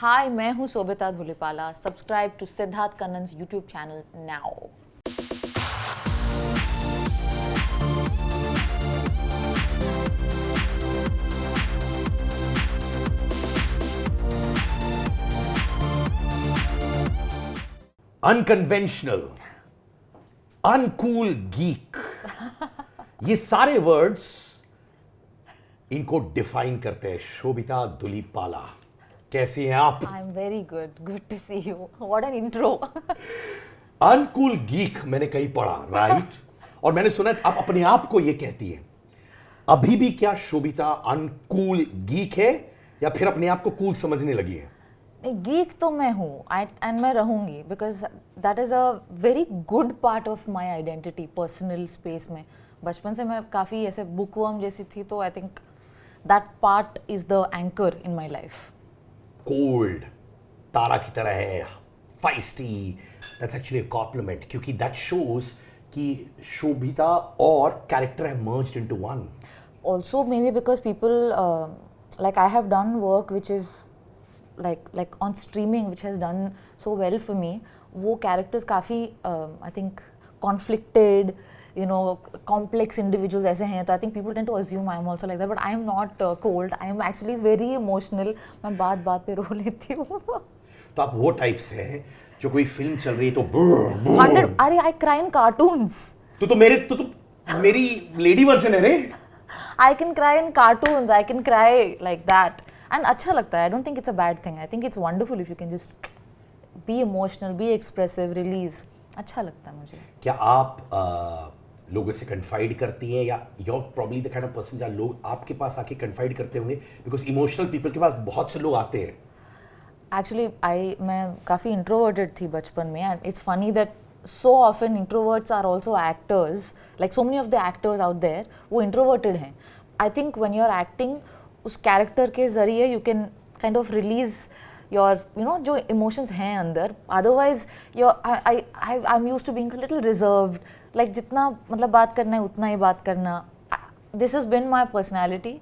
हाय, मैं हूँ Sobhita Dhulipala. Subscribe to Siddharth Kannan's YouTube channel now. Unconventional, uncool geek, ये सारे वर्ड्स इनको डिफाइन करते हैं. शोभिता धुलिपाला, कैसी हैं आप? I am very good. Good to see you. What an intro. Uncool geek मैंने कहीं पढ़ा, राइट? और मैंने सुना आप अपने आप को ये कहती है. अभी भी क्या शोभिता अनकूल गीक है या फिर अपने आप को कूल समझने लगी है? गीक तो मैं हूँ एंड मैं रहूँगी because that is a very good part of my identity personal space में. बचपन से मैं काफ़ी ऐसे बुकवर्म जैसी थी, तो I think that part is the anchor in my life. Cold, Tara की तरह है, feisty. That's actually a compliment क्योंकि that shows कि शोभिता और character have merged into one. Also maybe because people like I have done work which is like on streaming which has done so well for me. वो characters काफ़ी I think conflicted, you know, complex individuals ऐसे हैं, तो I think people tend to assume I am also like that, but I am not cold. I am actually very emotional. मैं बात पे रो लेती हूँ. तो आप वो टाइप्स हैं जो कोई फिल्म चल रही है तो 100. अरे I cry in cartoons. तो मेरी लेडी वर्जन है रे. I can cry in cartoons. I can cry like that. And अच्छा लगता है. I don't think it's a bad thing. I think it's wonderful if you can just be emotional, be expressive, release. अच्छा लगता है मुझे. क्या आप लोगों से कन्फाइड करती हैं या you're probably the kind of person जहाँ लोग आपके पास आके कन्फाइड करते होंगे because emotional people के पास बहुत से लोग आते हैं. Actually, मैं काफ़ी introverted थी बचपन में, and it's funny that so often introverts are also actors. Like so many of the actors out there वो introverted हैं. I think when you're acting उस कैरेक्टर के ज़रिए you can kind of release your जो emotions हैं अंदर. Otherwise I am used to being a little reserved, like जितना मतलब बात करना है उतना ही बात करना. This has been my personality,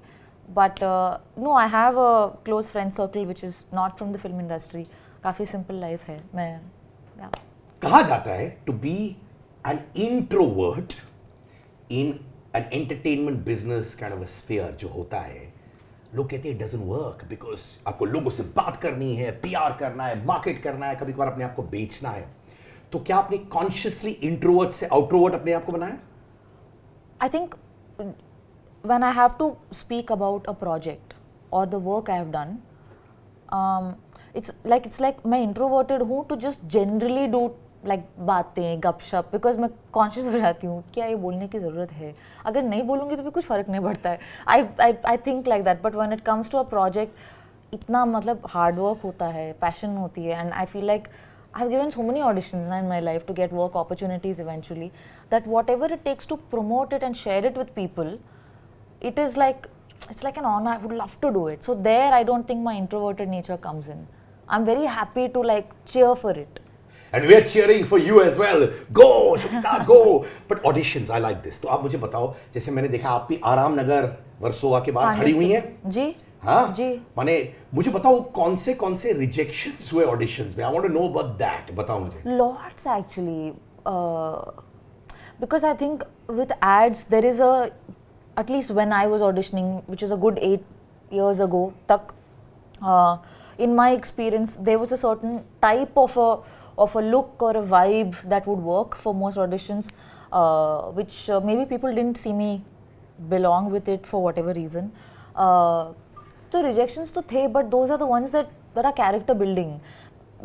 but no, I have a close friend circle which is not from the film industry. काफ़ी सिंपल लाइफ है. मैं कहा जाता है to be an introvert in an entertainment business kind of a sphere जो होता है, लोग कहते हैं इट डजंट वर्क बिकॉज आपको लोगों से बात करनी है, पीआर करना है, मार्केट करना है, कभी कभार अपने आप को बेचना है. तो क्या आपने कॉन्शियसली इंट्रोवर्ट से आउट्रोवर्ट अपने आप को बनाया? I think when I have to speak about a project or the work I have done, it's like मैं introverted हूँ to just generally do like बातें गपशप, बिकॉज मैं कॉन्शियस हो जाती हूँ क्या ये बोलने की ज़रूरत है. अगर नहीं बोलूँगी तो भी कुछ फ़र्क नहीं पड़ता है. I think like that. But when it comes to a project इतना मतलब हार्ड वर्क होता है, पैशन होती है, and I feel like I have given so many auditions in my life to get work opportunities eventually, that whatever it takes to promote it and share it with people, it is like, it's like an honor. I would love to do it. So there I don't think my introverted nature comes in. I'm very happy to like cheer for it. And we are cheering for you as well. Go, Shobhita, go. But auditions, I like this. तो आप मुझे बताओ, जैसे मैंने देखा आप भी आराम नगर वर्सोवा के बाद खड़ी हुई हैं. जी. हाँ जी. माने मुझे बताओ कौन से रिजेक्शंस हुए ऑडिशंस में. I want to know about that. बताओ मुझे. Lots actually. Because I think with ads there is a, at least when I was auditioning, which is a good 8 years ago, tak, in my experience there was a certain type of a look or a vibe that would work for most auditions, which maybe people didn't see me belong with it for whatever reason. So rejections to the, but those are the ones that are character building.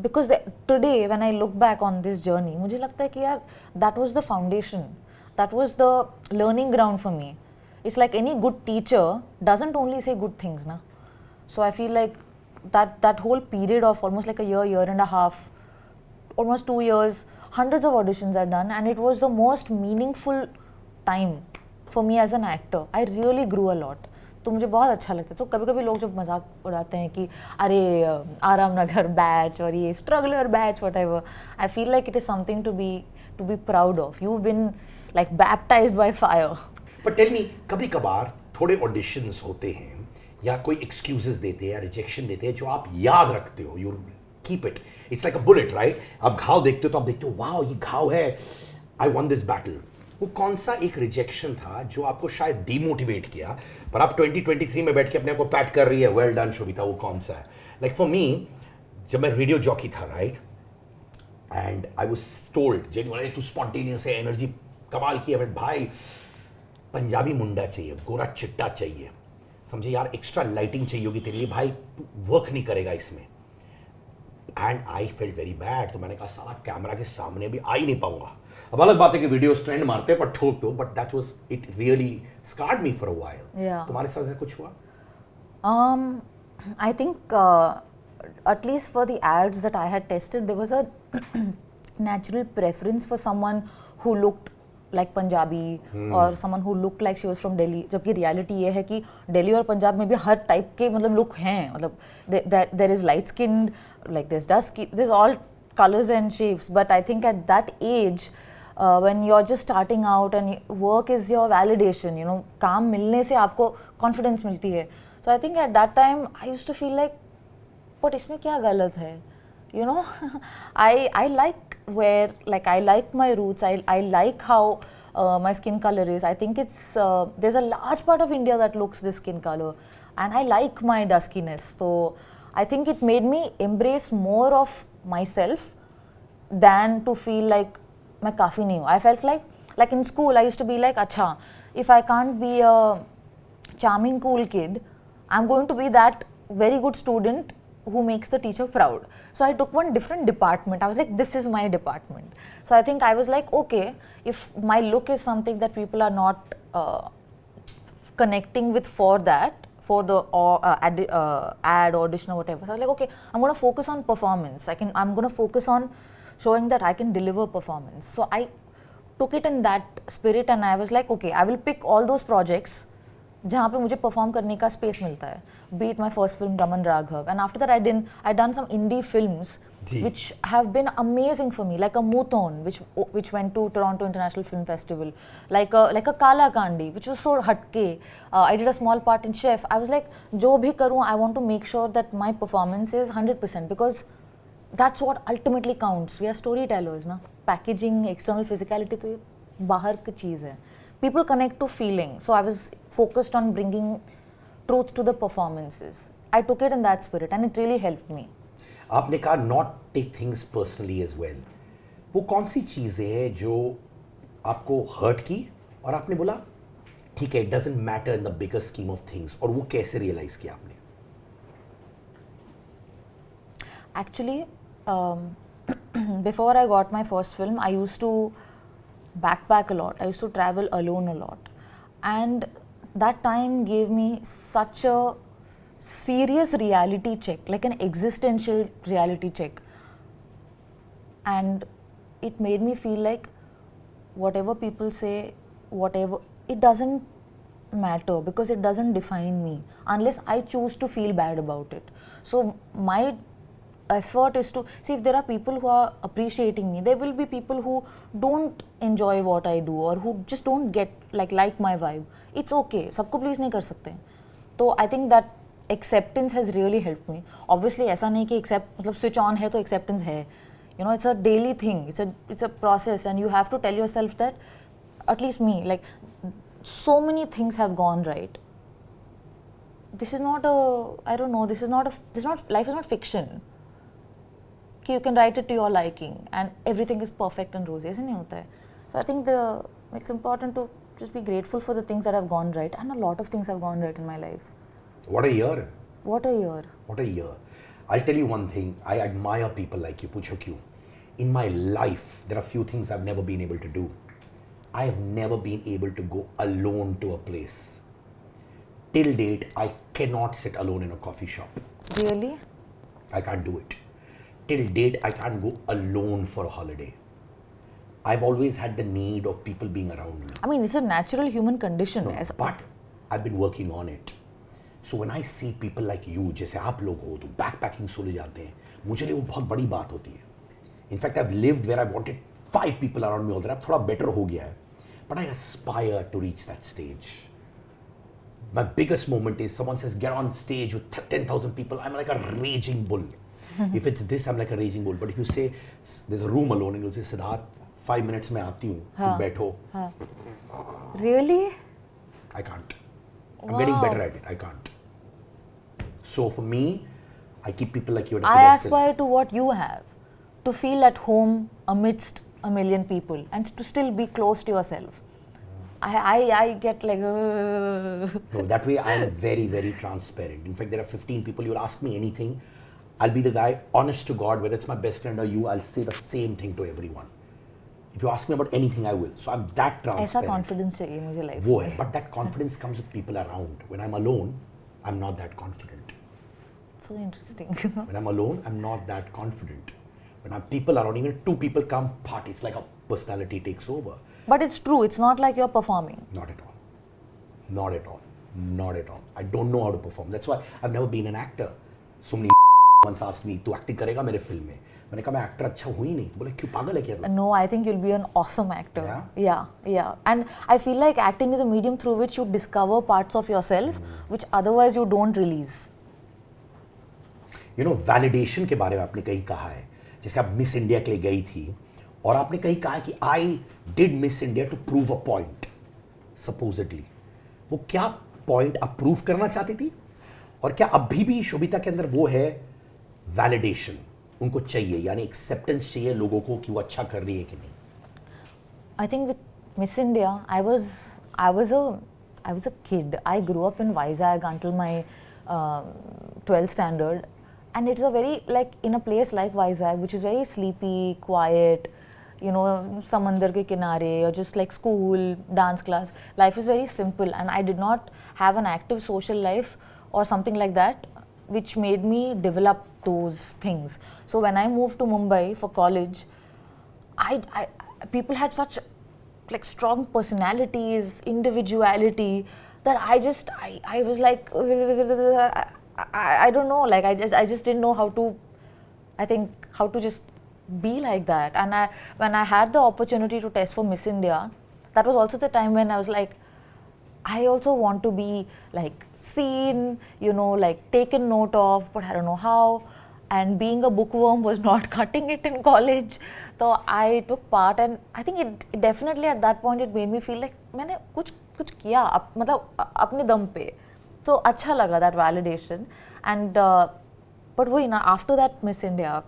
Because today when I look back on this journey, मुझे लगता है कि यार that was the foundation, that was the learning ground for me. It's like any good teacher doesn't only say good things, na. So I feel like that whole period of almost like a year and a half, almost 2 years, hundreds of auditions are done, and it was the most meaningful time for me as an actor. I really grew a lot. तो मुझे बहुत अच्छा लगता है. तो कभी कभी लोग जब मजाक उड़ाते हैं कि अरे आराम नगर बैच और ये struggler batch whatever, I feel like it is something to be proud of. You been like baptised by fire. But tell me, कभी कभार थोड़े ऑडिशंस होते हैं या कोई एक्सक्यूजेस देते हैं या रिजेक्शन देते हैं जो आप याद रखते हो, you keep it, it's like a bullet, right? आप घाव देखते हो तो आप देखते हो वाओ ये घाव है, आई वॉन दिस बैटल। वो कौन सा एक रिजेक्शन था जो आपको शायद डिमोटिवेट किया, पर आप 2023 में बैठ के अपने आप को पैट कर रही है, वेल डन शोभिता, वो कौन सा है? लाइक फॉर मी, जब मैं रेडियो जॉकी था, right, and I was told genuinely तू स्पॉन्टेनियस है, एनर्जी कमाल की है, बट भाई पंजाबी मुंडा चाहिए, गोरा चिट्टा चाहिए, समझे यार, एक्स्ट्रा लाइटिंग चाहिए होगी तेरे लिए, भाई वर्क नहीं करेगा इसमें। And I felt very bad, तो मैंने कहा साला कैमरा के सामने भी आ ही नहीं पाऊंगा। अब अलग बात है कि वीडियोस ट्रेंड मारते हैं पर ठोक दो, but that was it really scared me for a while. तुम्हारे साथ ऐसा कुछ हुआ? I think at least for the ads that I had tested, there was a natural preference for someone who looked like Punjabi or someone who looked like she was from Delhi. जबकि reality ये है कि दिल्ली और पंजाब में भी हर type के मतलब look हैं, मतलब there is light skinned, like there's dusky, there's all colors and shapes. But I think at that age, when you're just starting out and work is your validation, you know, काम मिलने से आपको confidence मिलती है. So I think at that time I used to feel like, but इसमें क्या गलत है? You know, I like where, like I like my roots. I like how my skin color is. I think it's there's a large part of India that looks this skin color, and I like my duskiness. So I think it made me embrace more of myself than to feel like मैं काफ़ी नहीं हूँ. I felt like in school I used to be like, अच्छा, if I can't be a charming cool kid, I'm going to be that very good student who makes the teacher proud. So I took one different department. I was like, this is my department. So I think I was like, okay, if my look is something that people are not connecting with for that, for the ad audition or whatever. So I was like, okay, I'm going to focus on performance. I'm going to focus on showing that I can deliver performance. So I took it in that spirit and I was like, okay, I will pick all those projects जहाँ पे मुझे perform करने का space मिलता है. Be it my first film, Raman Raghav, and after that I done some indie films which have been amazing for me, like a Muton, which went to Toronto International Film Festival, like a Kala Kandi, which was so hatke. I did a small part in Chef. I was like, जो भी करूँ, I want to make sure that my performance is 100% because that's what ultimately counts. We are storytellers, ना. Packaging, external physicality तो ये बाहर की चीज़ है. People connect to feeling. So I was focused on bringing truth to the performances. I took it in that spirit and it really helped me. आपने कहा not take things personally as well. वो कौन सी चीज़ें हैं जो आपको hurt की और आपने बोला ठीक है, it doesn't matter in the bigger scheme of things, और वो कैसे realize किया आपने? Actually, before I got my first film, I used to backpack a lot. I used to travel alone a lot. And that time gave me such a serious reality check, like an existential reality check. And it made me feel like whatever people say, whatever, it doesn't matter because it doesn't define me unless I choose to feel bad about it. So my effort is to see if there are people who are appreciating me. There will be people who don't enjoy what I do or who just don't get like my vibe. It's okay. सबको please नहीं कर सकते. तो I think that acceptance has really helped me. Obviously ऐसा नहीं कि accept मतलब switch on है तो acceptance है. You know, it's a daily thing. It's a process and you have to tell yourself that, at least me, like so many things have gone right. This is not life is not fiction. कि you can write it to your liking and everything is perfect and rosy. ऐसे नहीं होता है. So I think it's important to just be grateful for the things that have gone right, and a lot of things have gone right in my life. What a year. What a year. What a year. I'll tell you one thing. I admire people like you. पूछो क्यों? In my life, there are few things I've never been able to do. I have never been able to go alone to a place. Till date, I cannot sit alone in a coffee shop. Really? I can't do it. Till date, I can't go alone for a holiday. I've always had the need of people being around me. I mean, it's a natural human condition. No, but I've been working on it. So when I see people like you, जैसे आप लोग हो, तो backpacking सोले जाते हैं, मुझे लिए वो बहुत बड़ी बात होती है. In fact, I've lived where I wanted 5 people around me all the time. थोड़ा better हो गया है. But I aspire to reach that stage. My biggest moment is someone says, get on stage with 10,000 people. I'm like a raging bull. If it's this, I'm like a raging bull. But if you say, there's a room alone, and you'll say, Siddharth, 5 minutes mein aati hu, tu baitho. Really? I can't. I'm getting better at it. I can't. So for me, I keep people like you at a I pedestal. aspire to what you have, to feel at home amidst a million people and to still be close to yourself. I get like... No, that way I am very, very transparent. In fact, there are 15 people, you'll ask me anything, I'll be the guy, honest to God, whether it's my best friend or you, I'll say the same thing to everyone. If you ask me about anything, I will. So I'm that transparent. ऐसा confidence चाहिए मुझे life वो में. है, but that confidence comes with people around. When I'm alone, I'm not that confident. So interesting. When I'm alone, I'm not that confident. When I'm people around, even 2 people come, party, it's like a personality takes over. But it's true, it's not like you're performing. Not at all. Not at all. Not at all. I don't know how to perform. That's why I've never been an actor. So many once asked me, "तू acting करेगा मेरे film में?" मैंने कहा मैं actor अच्छा हुई नहीं. बोले क्यों पागल है क्या तू? No, I think you'll be an awesome actor. Yeah? Yeah. And I feel like acting is a medium through which you discover parts of yourself which otherwise you don't release. You know, validation के बारे में आपने कहीं कहा है. जैसे आप miss India के लिए गई थी और आपने कहीं कहा कि I did Miss India to prove a point supposedly. वो क्या पॉइंट आप प्रूव करना चाहती थी और क्या अभी भी शोभिता के अंदर वो है वैलिडेशन उनको चाहिए, यानी एक्सेप्टेंस चाहिए लोगों को कि वो अच्छा कर रही है कि नहीं? I think with Miss India, I was a kid. I grew up in Vizag until my 12th standard, and it's a very like in a place like Vizag, which is very sleepy, quiet. You know, samandar ke kinare or just like school, dance class. Life is very simple, and I did not have an active social life or something like that, which made me develop those things. So when I moved to Mumbai for college, people had such like strong personalities, individuality that I was like I don't know, like I just didn't know how to just be like that. And when I had the opportunity to test for Miss India, that was also the time when I was like, I also want to be like seen, you know, like taken note of, but I don't know how. And being a bookworm was not cutting it in college. So I took part, and I think it definitely at that point it made me feel like मैंने कुछ किया, मतलब अपने दम पे. So अच्छा लगा that validation. And but वही ना, after that Miss India,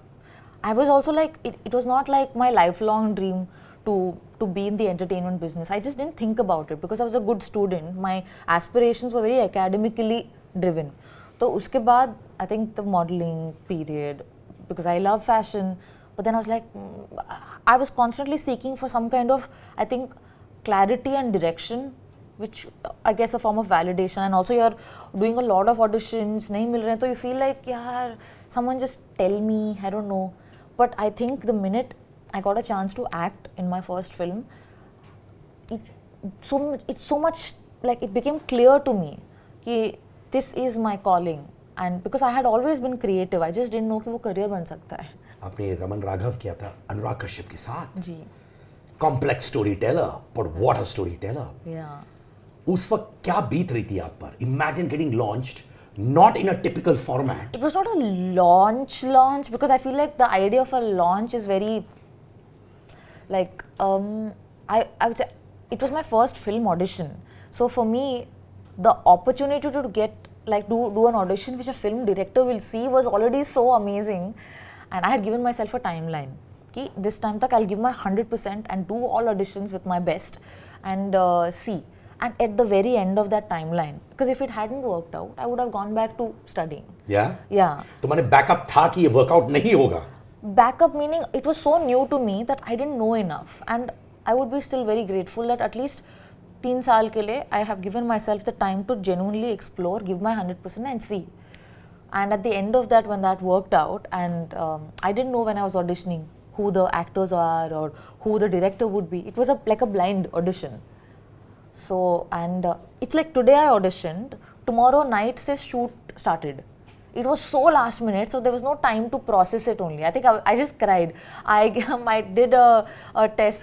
I was also like, it was not like my lifelong dream to be in the entertainment business. I just didn't think about it because I was a good student. My aspirations were very academically driven. So uske baad, I think the modeling period, because I love fashion, but then I was like, I was constantly seeking for some kind of, I think, clarity and direction, which I guess a form of validation. And also you're doing a lot of auditions, nahi mil rahe, so you feel like, yaar, someone just tell me, I don't know. But I think the minute I got a chance to act in my first film, it's so much like it became clear to me कि this is my calling. And because I had always been creative, I just didn't know कि वो career बन सकता है. आपने रमन राघव किया था अनुराग कश्यप के साथ. जी. Complex storyteller, but what a storyteller. Yeah. उस वक्त क्या बीत रही थी आप पर? Imagine getting launched, not in a typical format. It was not a launch because I feel like the idea of a launch is very like I would say it was my first film audition. So for me, the opportunity to get like do an audition which a film director will see was already so amazing, and I had given myself a timeline. Ki this time tak I'll give my 100% and do all auditions with my best and see. And at the very end of that timeline, because if it hadn't worked out, I would have gone back to studying. Yeah? Yeah. तो मैंने backup था कि ये workout नहीं होगा. Backup meaning it was so new to me that I didn't know enough, and I would be still very grateful that at least 3 साल के लिए I have given myself the time to genuinely explore, give my 100% and see. And at the end of that, when that worked out, and I didn't know when I was auditioning who the actors are or who the director would be. It was like a blind audition. So, and it's like today I auditioned, tomorrow night say shoot started. It was so last minute, so there was no time to process it only. I think I just cried. I did a test,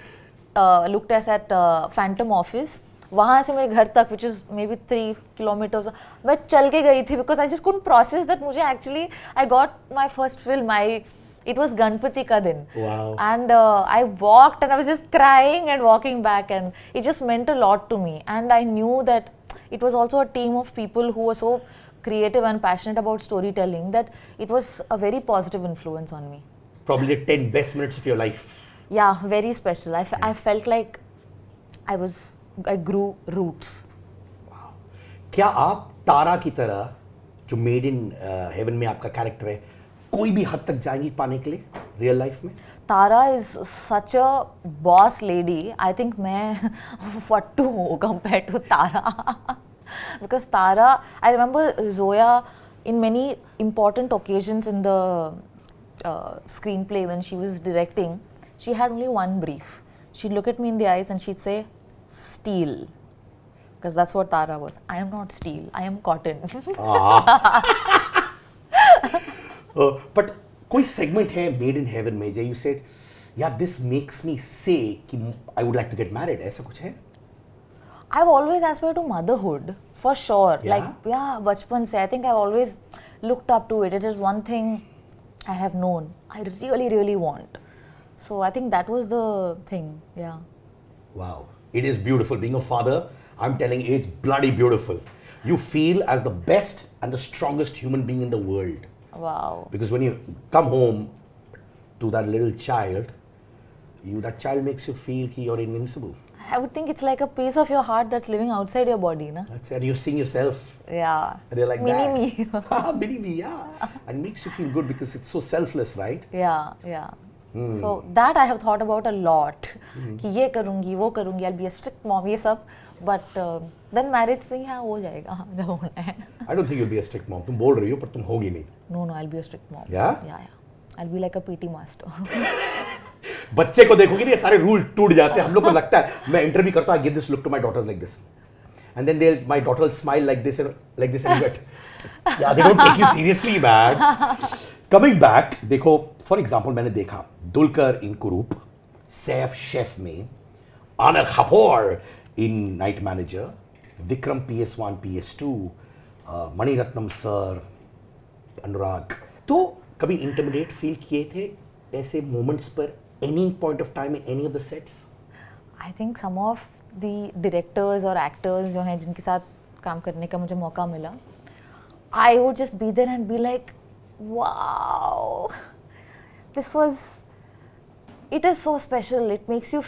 look test at Phantom Office वहाँ से मेरे घर तक which is maybe 3 kilometers मैं चल के गई थी because I just couldn't process that मुझे actually I got my first film it was Ganpati ka din. Wow. And I walked and I was just crying and walking back, and it just meant a lot to me. And I knew that it was also a team of people who were so creative and passionate about storytelling that it was a very positive influence on me. Probably the 10 best minutes of your life. Yeah, very special. I felt like I grew roots. Wow. क्या आप तारा की तरह जो made in heaven में आपका character है कोई भी हद तक जाएंगी पाने के लिए रियल लाइफ में? Tara is such a boss lady. I think मैं फट्टू हूँ compared to Tara. Because Tara, I remember Zoya in many important occasions in the screenplay when she was directing, she had only one brief. She'd look at me in the eyes and she'd say, steel. Because that's what Tara was. I am not steel, I am cotton. But कोई segment है Made in Heaven में जहाँ you said, yeah, this makes me say कि I would like to get married, ऐसा कुछ है? I've always aspired to motherhood, for sure. Yeah? Like, yeah, bachpan se. I think I've always looked up to it. It is one thing I have known I really, really want. So I think that was the thing, yeah. Wow, it is beautiful. Being a father, I'm telling you, it's bloody beautiful. You feel as the best and the strongest human being in the world. Wow. Because when you come home to that little child, that child makes you feel that you're invincible. I would think it's like a piece of your heart that's living outside your body, na? That's it. You're seeing yourself. Yeah. And you're like, Mini that. me. Mini me, yeah. And makes you feel good because it's so selfless, right? Yeah, yeah. So that I have thought about a lot. कि ये करूँगी, वो करूँगी, I'll be a strict mom, ये सब. But then marriage thing हाँ हो जाएगा जब होना है. I don't think you'll be a strict mom. तुम बोल रही हो पर तुम होगी नहीं. No, I'll be a strict mom. Yeah? Yeah, yeah. I'll be like a PT master. बच्चे को देखोगे ये सारे रूल टूट जाते हैं. हम लोग को लगता है मैं इंटरव्यू करता हूँ, I give this look to my daughters like this, and then my daughter will smile like this and get. Yeah, they don't take you seriously, man. Coming back, देखो for example मैंने देखा Dulquer in Kurup, Saif Chef में, Anil Kapoor in Night Manager, Vikram PS1 PS2, Mani Ratnam sir, Anurag. तो कभी intimidate feel किए थे ऐसे moments पर any point of time in any of the sets? I think some of the directors or actors जो हैं जिनके साथ काम करने का मुझे मौका मिला, I would just be there and be like, wow, it is so special. It makes me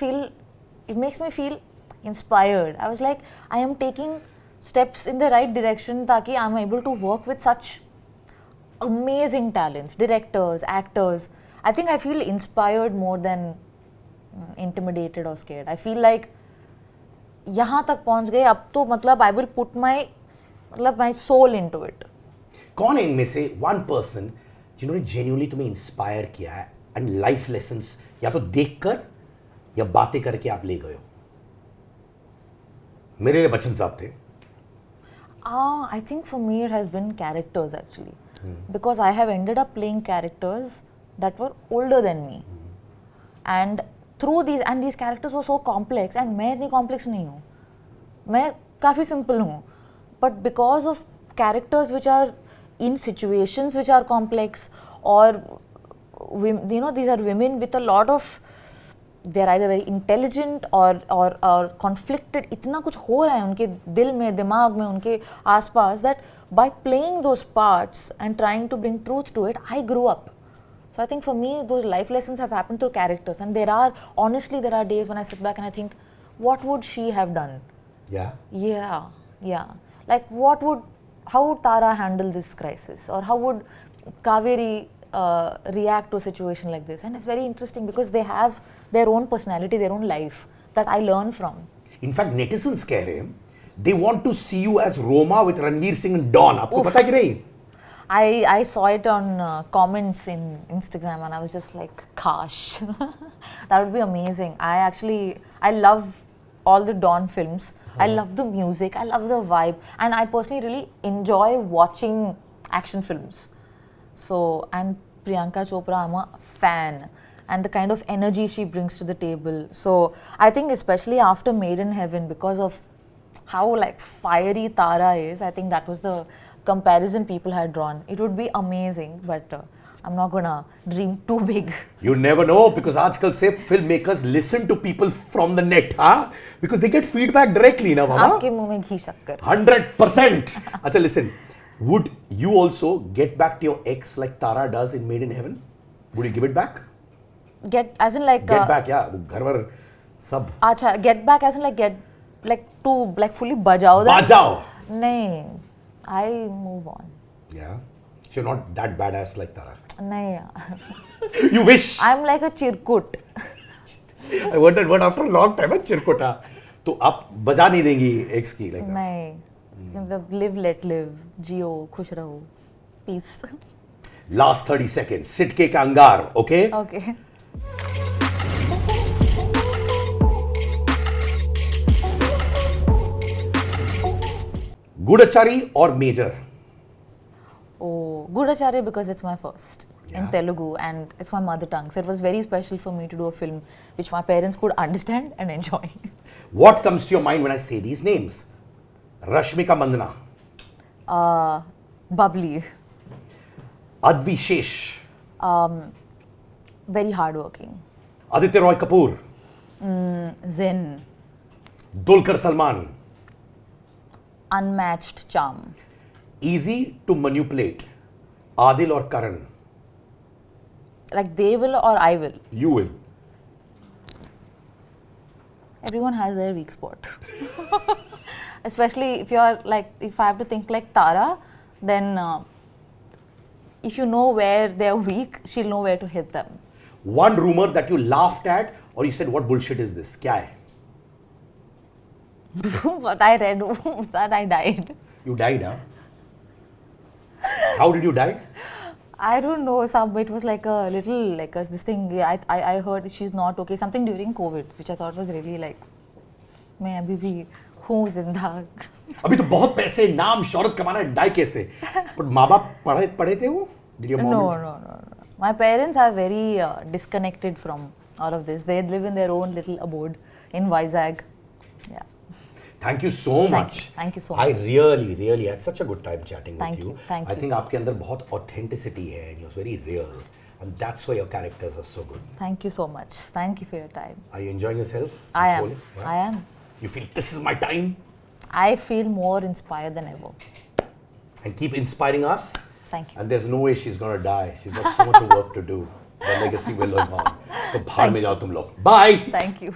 feel inspired. I was like, I am taking steps in the right direction ताकि I'm able to work with such amazing talents, directors, actors. I think I feel inspired more than intimidated or scared. I feel like यहाँ तक पहुँच गए अब तो मतलब I will put my soul into it. कौन है इनमें से one person जिन्होंने genuinely तुम्हें inspire किया है and life lessons या तो देखकर या बातें करके आप ले गए हो? मेरे लिए बच्चन साहब थे. I think for me it has been characters actually. Because I have ended up playing characters that were older than me. And through these characters were so complex, and मैं इतनी complex नहीं हूँ. मैं काफ़ी simple हूँ. But because of characters which are in situations which are complex, or these are women with a lot of, they're either very intelligent or conflicted. इतना कुछ हो रहा है उनके दिल में, दिमाग में, उनके आसपास, that by playing those parts and trying to bring truth to it, I grew up. So I think for me, those life lessons have happened through characters. And there are days when I sit back and I think, what would she have done? Yeah? Yeah. Like how would Tara handle this crisis? Or how would Kaveri react to a situation like this? And it's very interesting because they have their own personality, their own life that I learn from. In fact, netizens कह रहे हैं, they want to see you as Roma with Ranveer Singh and Dawn. आपको पता कि नहीं? I saw it on comments in Instagram and I was just like, gosh, that would be amazing. I love all the Dawn films. I love the music, I love the vibe, and I personally really enjoy watching action films. So, and Priyanka Chopra, I'm a fan, and the kind of energy she brings to the table. So I think especially after Made in Heaven, because of how like fiery Tara is, I think that was the comparison people had drawn. It would be amazing, but I'm not gonna dream too big. You never know, because आजकल से filmmakers listen to people from the net, huh? Because they get feedback directly, na mama? आपके मुंह में घी शक्कर. 100%. अच्छा, listen. Would you also get back to your ex like Tara does in Made in Heaven? Would you give it back? Get as in like. Get back, yeah. घर पर सब. अच्छा, get back as in like get like to like fully बजाओ that. बजाओ. नहीं, I move on. Yeah. So you're not that badass like Tara. नहीं यार. You wish. I'm like a chirkut. I heard that word after a long time. Chirkuta. तो आप बजा नहीं देंगी ex की like that. नहीं. मतलब live let live. जियो, खुश रहो. Peace. Last 30 seconds. सिटके का अंगार, okay? Okay. Gudachari or Major? Oh, Gudachari because it's my first in Yeah. Telugu and it's my mother tongue. So it was very special for me to do a film which my parents could understand and enjoy. What comes to your mind when I say these names? Rashmika Mandana, Bubbly, Advishesh, very hardworking, Aditya Roy Kapoor, zen, Dulquer Salman, unmatched charm. easy to manipulate, Adil or Karan? Like they will or I will. You will. Everyone has their weak spot. Especially if you're like, if I have to think like Tara, then if you know where they're weak, she'll know where to hit them. One rumor that you laughed at or you said, what bullshit is this? Kya hai? But I read that I died. You died, huh? How did you die? I don't know, it was like a little, like this thing, I heard she's not okay, something during COVID, which I thought was really like, मैं अभी भी हूँ जिंदा. अभी तो बहुत पैसे, नाम, शौहरत कमाना है, डाई कैसे? But माँ बाप पढ़े थे वो? Did your mom? No. My parents are very disconnected from all of this. They live in their own little abode in Vizag. Yeah. Thank you so much. Thank you so I much. really had such a good time chatting Thank with you. you, thank I you. think आपके अंदर बहुत authenticity है and you're very real. And that's why your characters are so good. Thank you so much. Thank you for your time. Are you enjoying yourself? I this am. whole- yeah? I am. You feel this is my time? I feel more inspired than ever. And keep inspiring us. Thank you. And there's no way she's gonna die. She's got so much work to do. The legacy will live on. तो भाड़ में जाओ तुम लोग. Bye. Thank you.